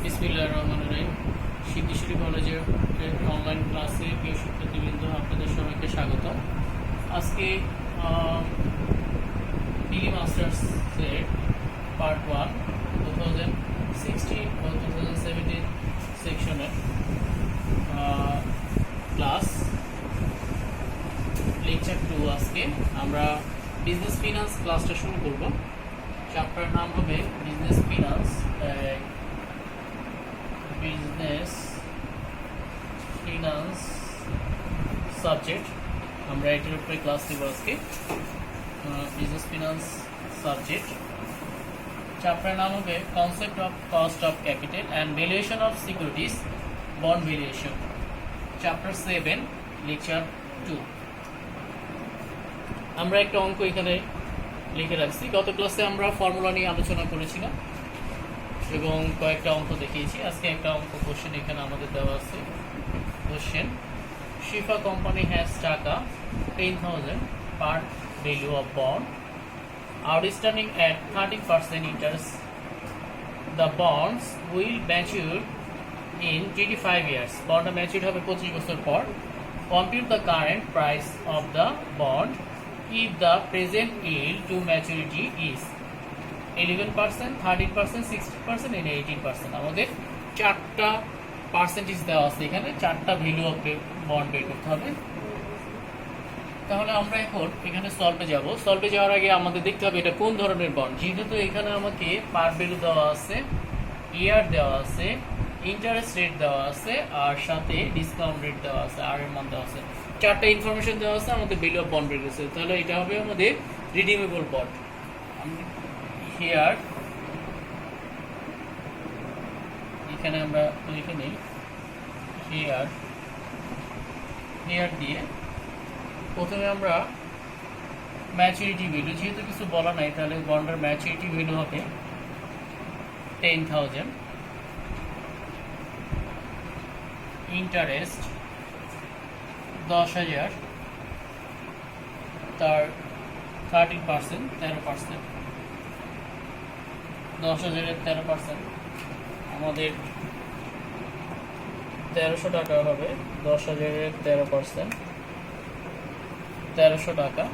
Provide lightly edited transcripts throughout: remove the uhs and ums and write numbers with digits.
বিসমিল্লাহির রহমানির রহিম। সিদ্ধেশ্বরী কলেজের অনলাইন ক্লাসে প্রিয় শিক্ষার্থীবৃন্দ, আপনাদের সবাইকে স্বাগত। আজকে ডিগ্রি মাস্টার্সের পার্ট 1 2016 ও 2017 সেকশনের ক্লাস লেকচার 2। আজকে আমরা বিজনেস ফিনান্স ক্লাসটা শুরু করব। চ্যাপ্টার নাম হবে বিজনেস ফিনান্স সাবজেক্ট। আমরা এটার উপরে ক্লাস দেব আজকে। বিজনেস ফিনান্স সাবজেক্ট চ্যাপ্টার নাম হবে concept of cost of capital and valuation of securities, bond valuation. Chapter 7, lecture 2। আমরা একটা অঙ্ক এখানে লিখে রাখছি। গত ক্লাসে আমরা ফর্মুলা নিয়ে আলোচনা করেছিলাম এবং কয়েকটা অঙ্ক দেখিয়েছি। আজকে একটা অঙ্ক কোশ্চেন এখানে আমাদের দেওয়া আছে। কোশ্চেন: শিফা কোম্পানি হ্যাজ টাকা 10,000 par value of bond outstanding at 30% interest. The bonds will mature in 25 years. Bond mature হবে 25 বছর পর। Compute the current price of the bond if the present yield to maturity is 11%, 13%, 16% and 18%. আমাদের চারটা percentage দেওয়া আছে এখানে, চারটা value of bond বের করতে হবে। তাহলে আমরা এখন এখানে সলভে যাব। সলভে যাওয়ার আগে আমাদের দেখতে হবে এটা কোন ধরনের বন্ড। যেহেতু এখানে আমাকে পার ভ্যালু দেওয়া আছে, ইয়ার দেওয়া আছে, ইন্টারেস্ট রেট দেওয়া আছে, আর সাথে ডিসকাউন্ট রেট দেওয়া আছে, আর এর মান দেওয়া আছে, চারটা ইনফরমেশন দেওয়া আছে, আমাদের ভ্যালু অফ বন্ড বের করতে হবে। তাহলে এটা হবে আমাদের রিডিমেবল বন্ড। হিয়ার এখানে আমরা লিখে নিই হিয়ার দিয়ে প্রথমে আমরা ম্যাচুরিটি ভ্যালু, যেহেতু কিছু বলা নাই তাহলে বন্ডের ম্যাচুরিটি ভ্যালু হবে 10,000, ইন্টারেস্ট 10,000, তার 13%, 13%, 10,000-এর 13% আমাদের 1300 টাকা হবে। 10,000-এর 13%, 1300 টাকা।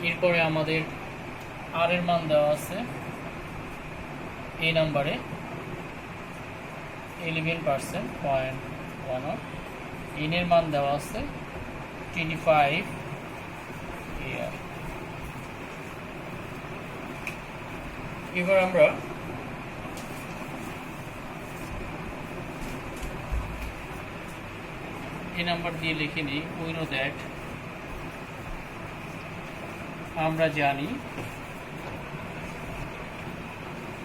এরপরে আমাদের আর এর মান দেওয়া আছে এই নাম্বারে 11%, 0.1। এন এর মান দেওয়া আছে 25 ইয়ার। এবার আমরা এই নাম্বার দিয়ে লিখে নিই। উই নো দ্যাট, আমরা জানি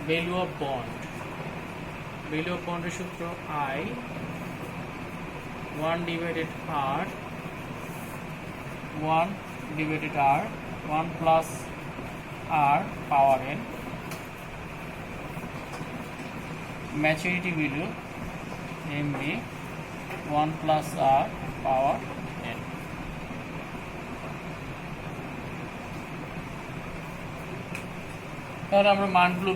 value of bond. Value of বন্ডের সূত্র I 1/R, 1/R, 1 plus R power n। Maturity value MB 1 plus R power n। তাহলে আমরা মানগুলো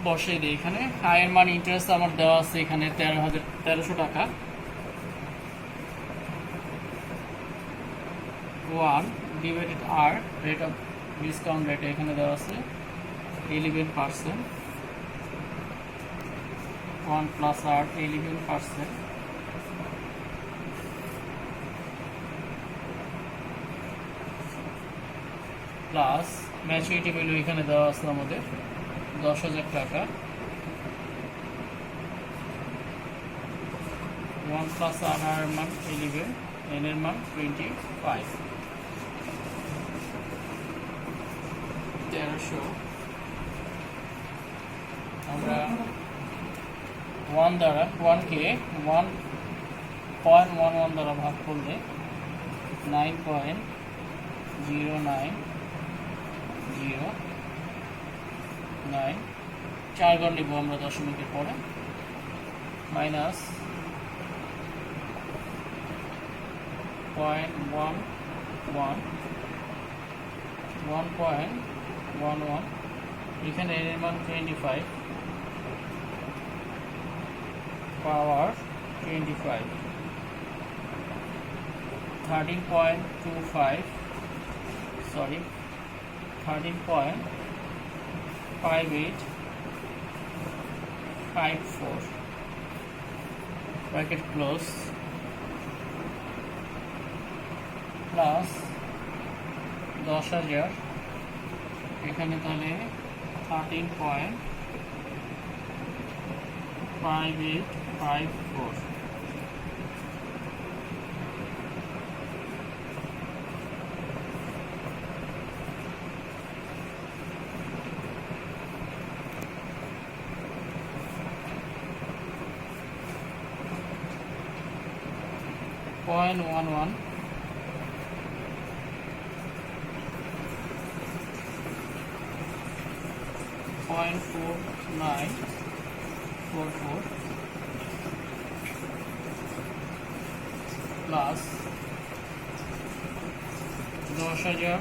বসিয়ে দিই এখানে। আয়ের মান, ইন্টারেস্ট আমার দেওয়া আছে এখানে 1300 টাকা। 1/R, rate of discount rate এখানে দেওয়া আছে 11%, 1 plus R 11%, plus maturity value এখানে দেওয়া আছে আমাদের 10,000 টাকা। 1 প্লাস আর এর মান 11, এন এর মান 25। 1300 আমরা 1 দ্বারা 1কে 1.11 দ্বারা ভাগ করলে 9.0909, 4 ঘর নিব আমরা দশমিকের পরে, মাইনাস 1.11, এখানে এর মান 25, পাওয়ার 25, 13.25, sorry, 13.5854 bracket close প্লাস 10,000 এখানে তাহলে 13.5854 0.11 0.4944 প্লাস 10,000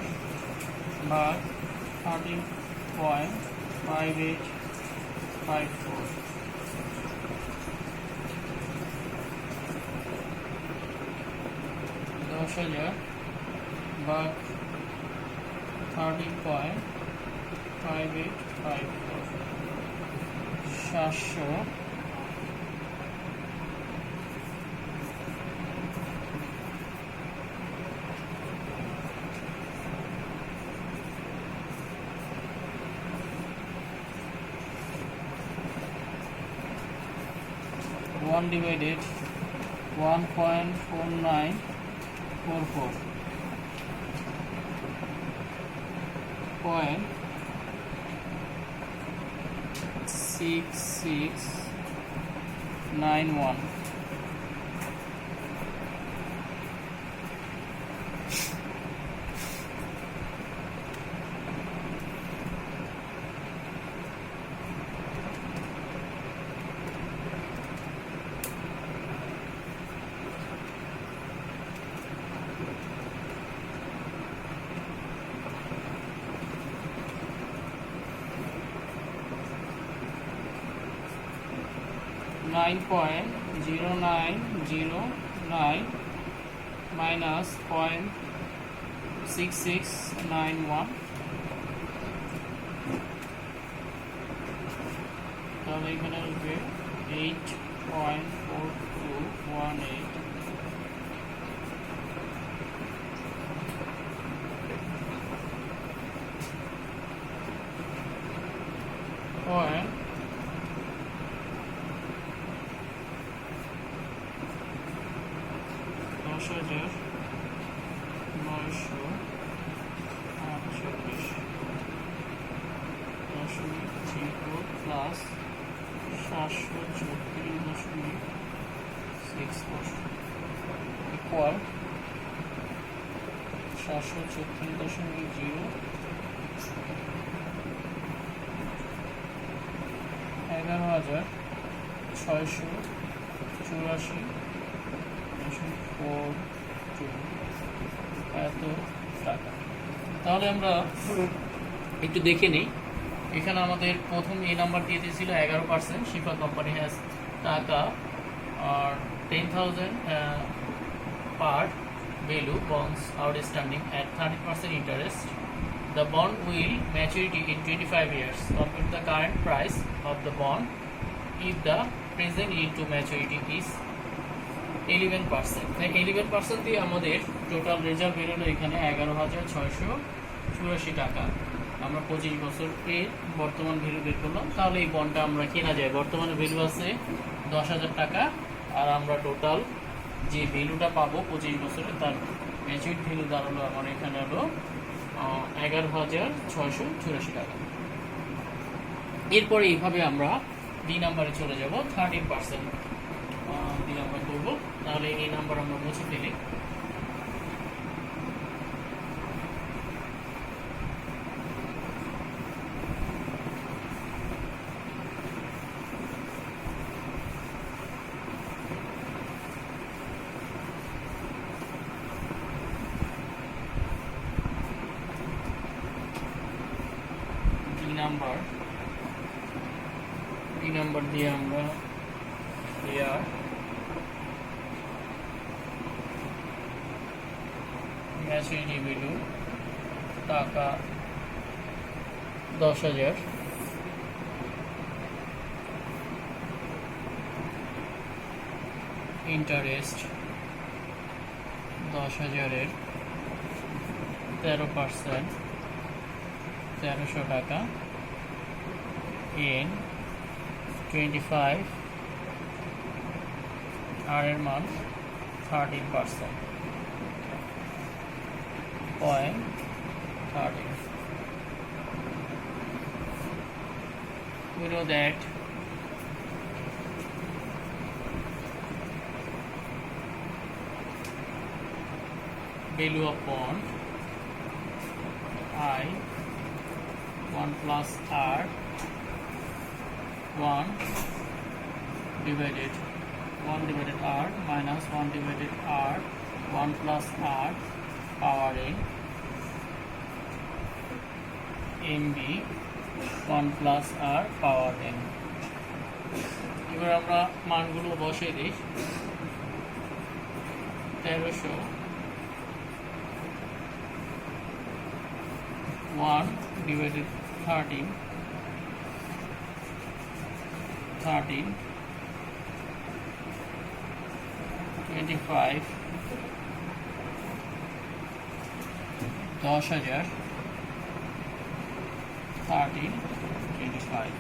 ভাগ 13.5854 10,000 ভাগ 13.5854 700 1 divided 1.4944 point 6691 9.0909 minus 0.6691 তাহলে এখানে আসবে 8.4218 point 10,948.0 প্লাস 734.6 ইকুয়াল 734.0 11,684.42 এত টাকা। তাহলে আমরা একটু দেখে নিই। এখানে আমাদের প্রথম এই নাম্বার দিয়ে দিয়েছিল 11%, শিফা কোম্পানি হ্যাজ টাকা আর 10,000 par value bonds outstanding at 30% interest. The bond will maturity in 25 years. Compute the current price of the bond if the present yield to maturity is 11%. 11% দিয়ে আমাদের টোটাল রেজাল্ট বেরোলো এখানে 11,684 টাকা। আমরা 25 বছরের বর্তমান ভ্যালু বের করলাম। তাহলে এই বন্ডটা আমরা কেনা যায়। বর্তমানে ভ্যালু আছে 10,000 টাকা, আর আমরা টোটাল যে ভ্যালুটা পাবো 25 বছরে তার ম্যাচুরিটি ভ্যালু দাঁড়ালো আমার এখানে হলো 11,684 টাকা। এরপরে এইভাবে আমরা ডি নাম্বারে চলে যাব। 13% দিয়ে আমরা করবো। তাহলে এই নাম্বার আমরা মুছে ফেলি। ডি নাম্বার দিয়ে আমরা ইয়ার ম্যাচুরিটি ভ্যালু টাকা 10,000, ইন্টারেস্ট 10,000-এর 13%, 1300 টাকা, in 25, আর এর মান 13%, 0.13. We know that value of bond I 1 plus R 1 divided R minus 1 divided R 1 plus R power n MB 1 plus R power n. এবার আমরা মানগুলো বসিয়ে দিই। 1300 1 divided 13 25 10,000 13 25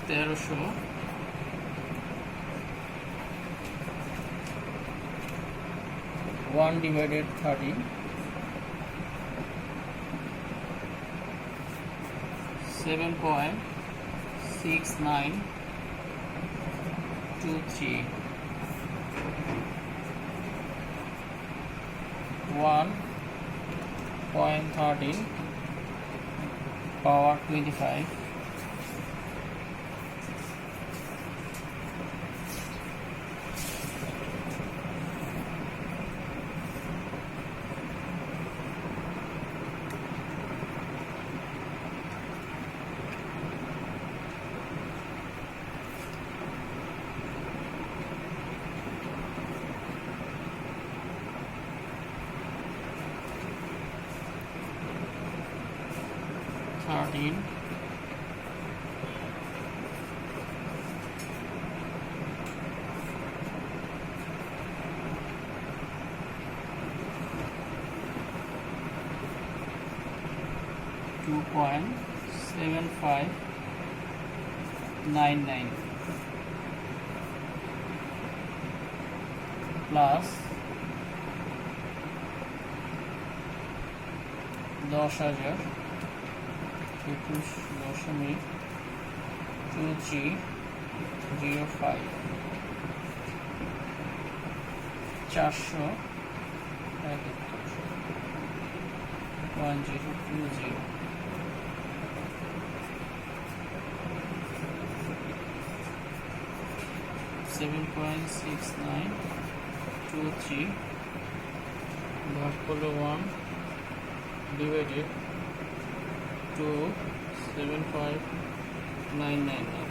1300 1 divided 13 7.6923 1.13 power 25 13 2.7599 plus 10,000 21.2305 400 1020 7.6923 ভাগ করলে 1 divided 2.75999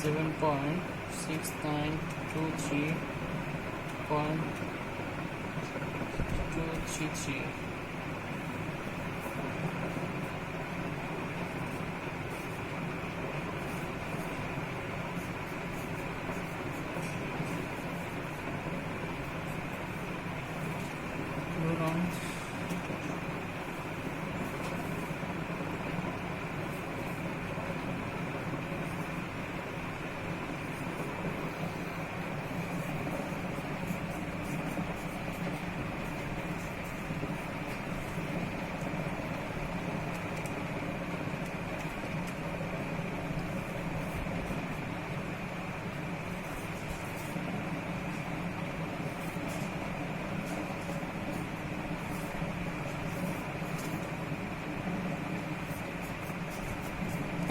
7.6923.233 7.6923.233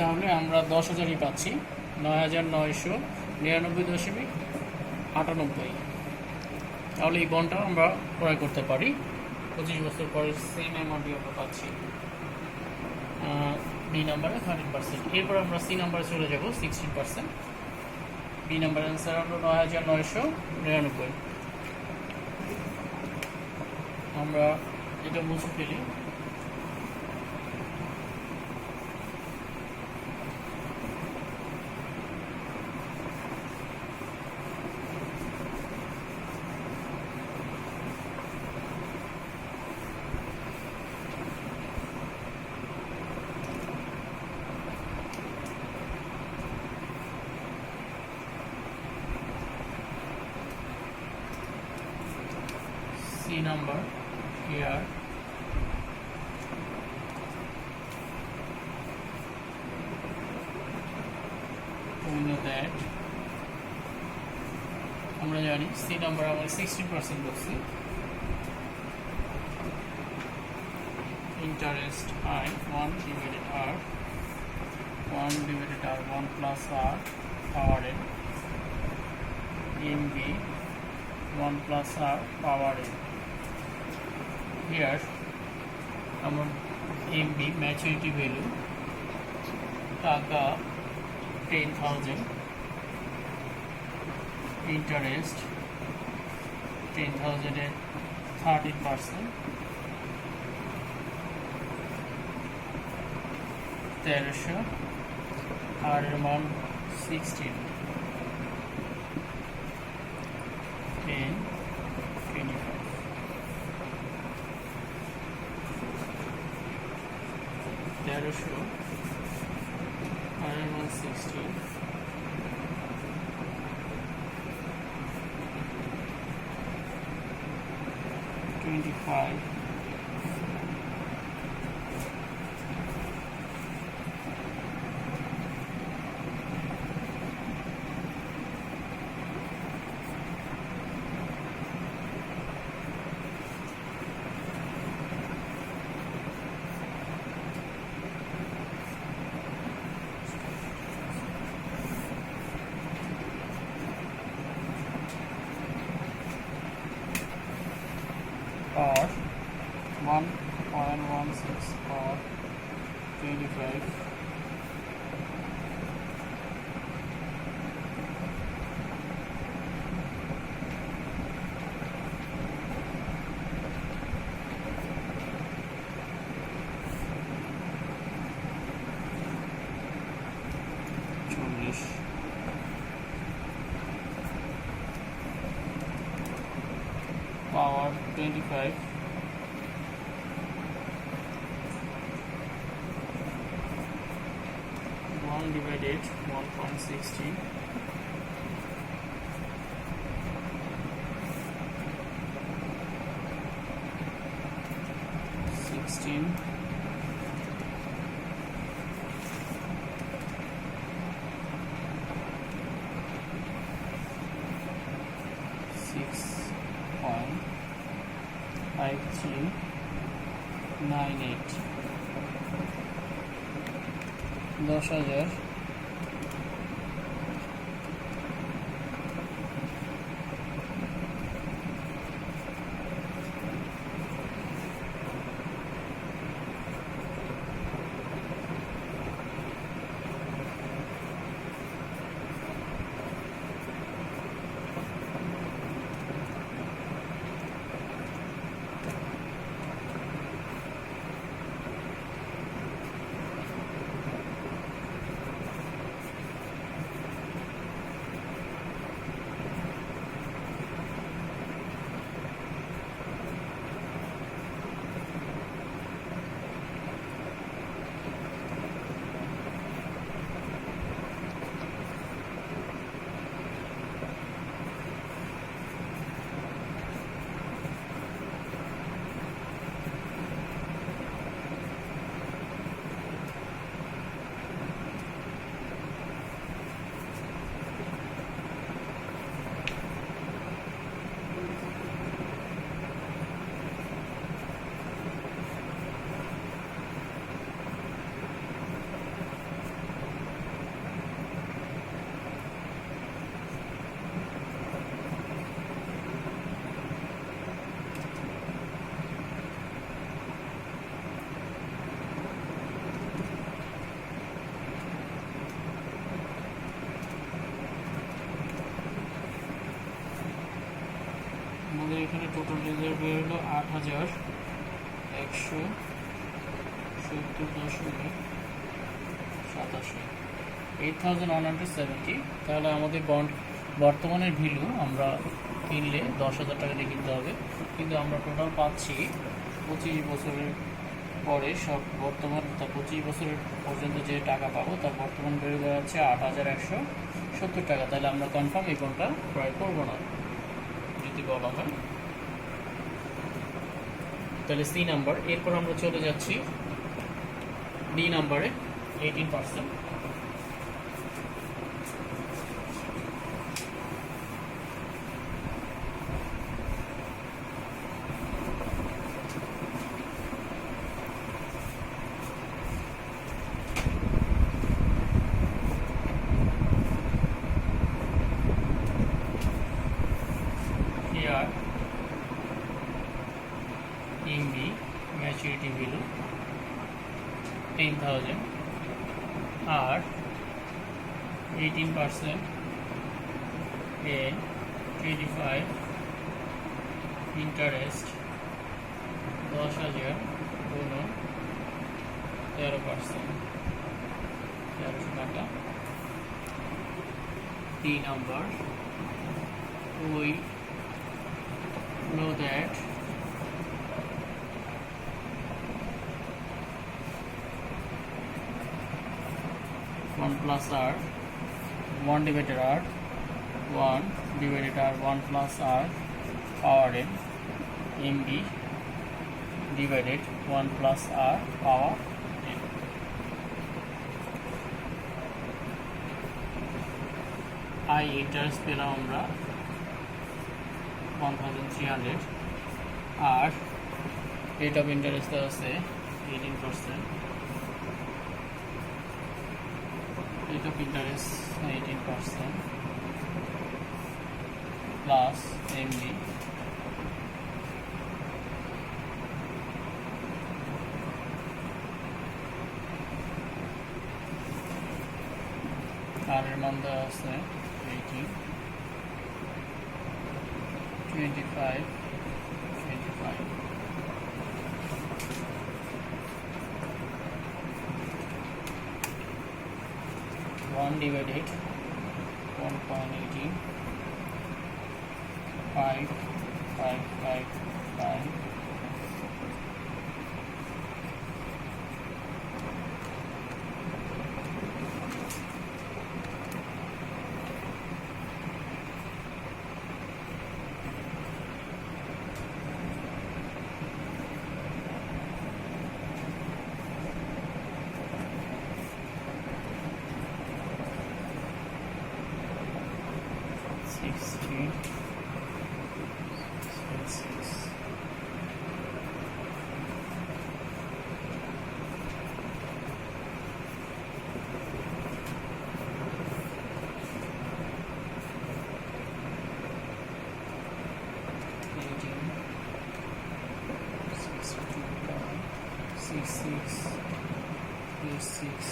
তাহলে আমরা 10,000ই পাচ্ছি, 9,999.98। তাহলে এই বন্ডটা আমরা ক্রয় করতে পারি 25 বছর পরে, সেম অ্যামাউন্টই আমরা পাচ্ছি। বি নাম্বারে 13%। এরপর আমরা সি নাম্বারে চলে যাব, 16%। বি নাম্বার অ্যান্সার হলো 9,999। আমরা এটা মুছে ফেলি। C number here, we know that আমরা জানি C number আমরা 16% বলছি। interest I 1 divided R 1 plus R power n, MB 1 plus R power n। Here our MB maturity value টাকা 10,000, interest 10,000 এর 13%, 1300, আর এর মান 16, 10, 25। 1300 আর এর মান 16, 25, or 1.16 or 25, power 25, 1 divided 1.60, 16, 6.5398, 10,000, আমাদের এখানে টোটাল রিজার্ভ বের হলো ৮,170.87, 8,170। তাহলে আমাদের বন্ড বর্তমানের ভ্যালু আমরা কিনলে 10,000 টাকা দিয়ে কিনতে হবে, কিন্তু আমরা টোটাল পাচ্ছি 25 বছরের পরে সব বর্তমান, তা 25 বছরের পর্যন্ত যে টাকা পাবো তার বর্তমান বেড়ে যাচ্ছে 8,170 টাকা। তাহলে আমরা কনফার্ম এই বন্ডটা ক্রয় করবো না যদি বলা হয়। তাহলে সি নাম্বার। এরপর আমরা চলে যাচ্ছি ডি নাম্বারে, 18%। Here EMB maturity value 10,000 R 18% in 25 interest 10,000 গুণন 13%, 1300 টাকা। 3 number, we know that one plus r, 1 divided r, 1 divided r, 1 plus r power n, mb divided 1 plus r power n. I interest পেলাম আমরা 1,300 আর rate of interest আছে 18%, rate of interest 18% plus MB আর এর মান দেওয়া আছে 18, 25, 25। One divided 1.18, 5, 5, 5, 5, 16, 6. Six.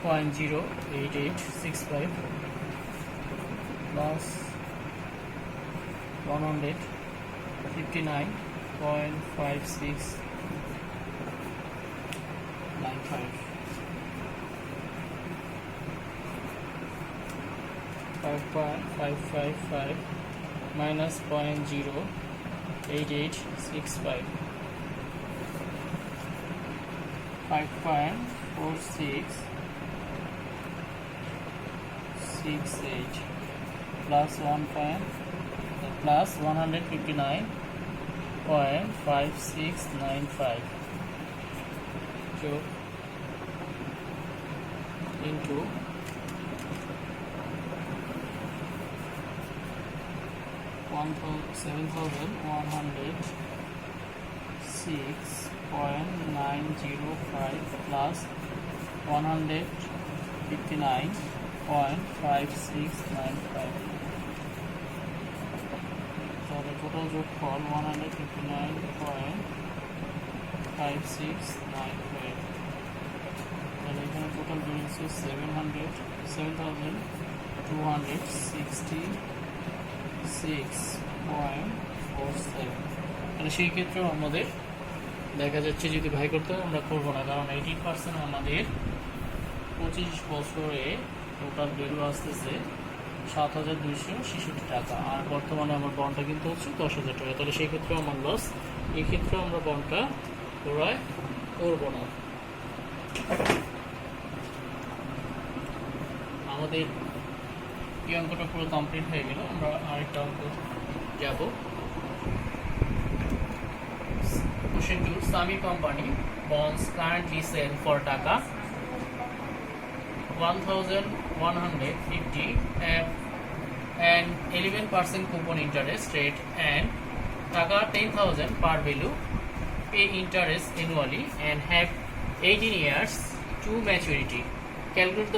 .08865 plus 159.5695, 5.555 minus 0.8865, 5.4668 plus 159.5695 into 7,106.905 plus 159.5695. তাহলে total যোগফল 159.5695। তাহলে এখানে টোটাল বেরিয়েছে 7,266.47। তাহলে সেই ক্ষেত্রেও আমাদের দেখা যাচ্ছে যদি ভাই করতে হয় আমরা করবো না, কারণ 18% আমাদের 25 বছরে টোটাল ভ্যালু আসতেছে 7,266 টাকা, আর বর্তমানে আমার বন্ডটা কিন্তু হচ্ছে 10,000 টাকা। তাহলে সেই ক্ষেত্রে আমার লস, এই ক্ষেত্রে আমরা বন্ডটা ক্রয় করবো না। আমাদের এই অঙ্কটা পুরো কমপ্লিট হয়ে গেল। আমরা আরেকটা অঙ্ক যাব। Question 2. Sami company bonds currently sell for টাকা 1,150 have an 11% coupon interest rate and টাকা 10,000 per value, pay interest annually and have 18 years to maturity. Calculate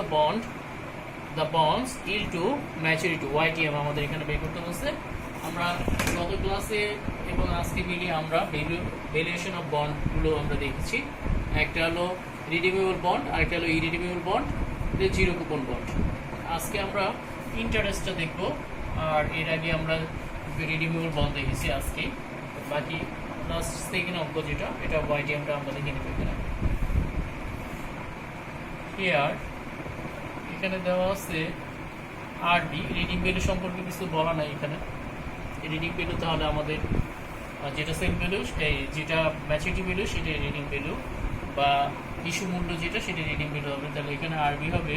the bonds yield to maturity YTM আমাদের এখানে বের করতে বলছে। আমরা গত ক্লাসে এবং আজকে মিলিয়ে আমরা ভ্যালুয়েশন অফ বন্ডগুলো আমরা দেখেছি। একটা হলো রিডিমেবল বন্ড, আরেকটা হলো ইরিডিমেবল বন্ড, জিরো কুপন বন্ড। আজকে আমরা ইন্টারেস্টটা দেখব, আর এর আগে আমরা রিডিমেবল বন্ড দেখেছি আজকে। বাকি লাস্ট সেকেন্ড অঙ্ক যেটা, এটা YTMটা আমরা দেখে নেব। এখানে দেওয়া আছে আরবি রিডিং ভ্যালু সম্পর্কে কিছু বলা নাই এখানে। রিডিং ভ্যালু তাহলে আমাদের যেটা সেল ভ্যালু, যেটা ম্যাচুরিটি ভ্যালু সেটা রিডিং ভ্যালু, বা ইস্যু মূল্য যেটা সেটা রিডিং ভ্যালু হবে। তাহলে এখানে আরবি হবে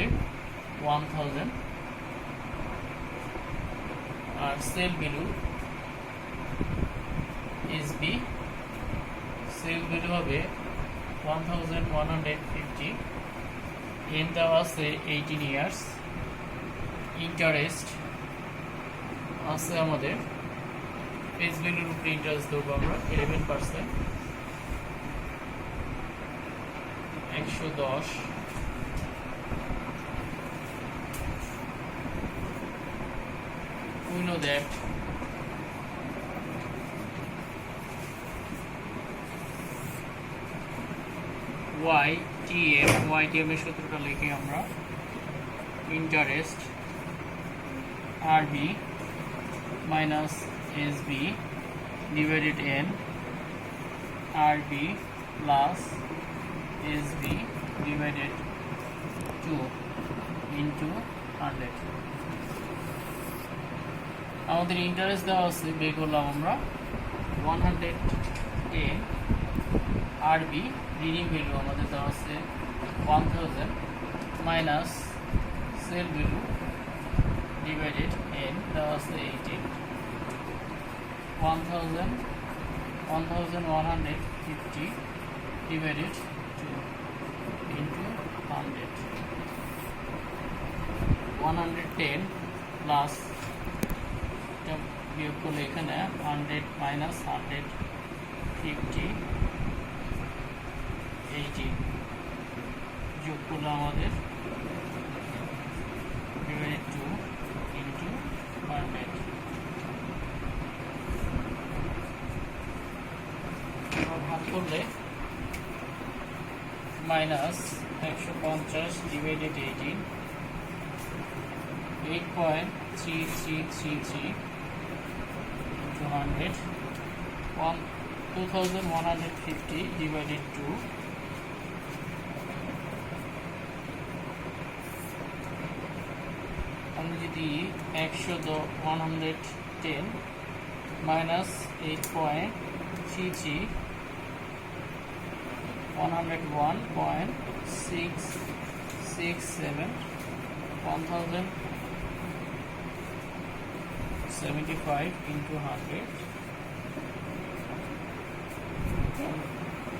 1000, আর sale value S B, sale value হবে 1150, এন দেওয়া আছে 18 ইয়ার্স, ইন্টারেস্ট আছে আমাদের ফেস ভ্যালুর উপরে ইন্টারেস্ট দেবো আমরা 11%, 110, we know that YTM এর সূত্রটা লিখে আমরা ইন্টারেস্ট আরবি মাইনাস এসবি ডিভাইডেড এন আরবি প্লাস এসবি ডিভাইডেড 2 ইন্টু 100। আমাদের ইন্টারেস্ট দেওয়া আছে, বের করলাম আমরা 110, আরবি রিডিং ভ্যালু আমাদের দেওয়া আছে 1000 minus sale value divided N দেওয়া আছে 18, 1150 ডিভাইডেড 2 ইন্টু 100, 110 প্লাস বিয়োগ করলে এখানে 100 মাইনাস 150 18 যোগ করলে আমাদের ডিভাইডেড 2 ইন্টু 100, ভাগ করলে মাইনাস 150 ডিভাইডেড 18, 8.3333 into 100, 2150 divided 2, আমরা যদি 110 minus 8.33 101.667 1075 into 100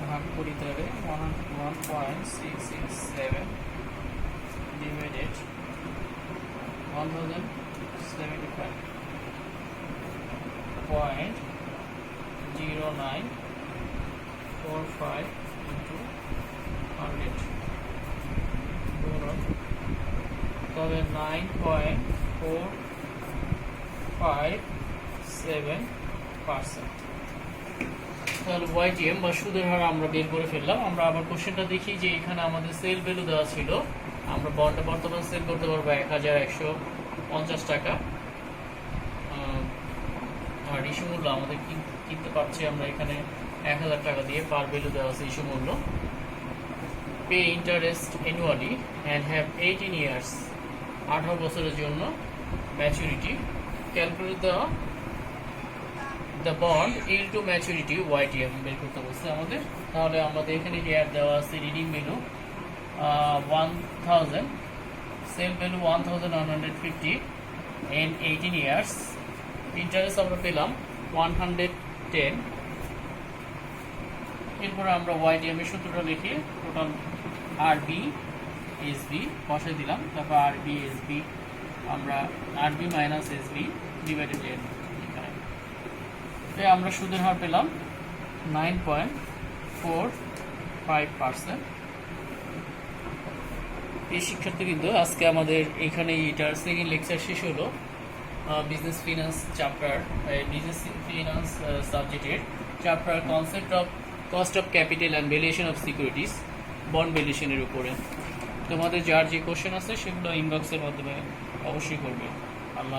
ভাগ করি তাহলে 101.667 divided 1075.0945 into 100 তবে 9.457%। তাহলে ওয়াইটিএম বা সুদের হার আমরা বের করে ফেললাম। আমরা আবার কোশ্চেনটা দেখি যে এখানে আমাদের সেল ভ্যালু দেওয়া ছিল, আমরা বন্ডটা বর্তমান সেল করতে পারবো 1150 টাকা, আর ইস্যু মূল্য আমাদের কিনতে পারছি আমরা এখানে 1000 টাকা দিয়ে, পার ভ্যালু দেওয়া আছে ইস্যু মূল্য। Pay interest annually and have 18 years, 18 বছরের জন্য maturity. Calculate the bond yield to maturity YTM বের করতে বলছে আমাদের। তাহলে আমাদের এখানে যে অ্যাড দেওয়া আছে reading value 1000, sale value 1150 in 18 years, interest আমরা পেলাম 110। এরপরে আমরা ওয়াইটিএম এর সূত্রটা লিখে টোটাল আরবি এসবি বসাই দিলাম, তারপর আরবি এসবি আমরা আরবি মাইনাস এসবি ডিভাইডেড এন, আমরা সুদের হার পেলাম 9.45%। এই শিক্ষার্থী কিন্তু আজকে আমাদের এখানে এটার সেকেন্ড লেকচার শেষ হলো business finance chapter, business finance সাবজেক্টের chapter concept of cost of capital and valuation of securities, bond ভ্যালুয়েশনের উপরে। তোমাদের যার যে কোশ্চেন আছে সেগুলো ইনবক্সের মাধ্যমে অবশ্যই করবে।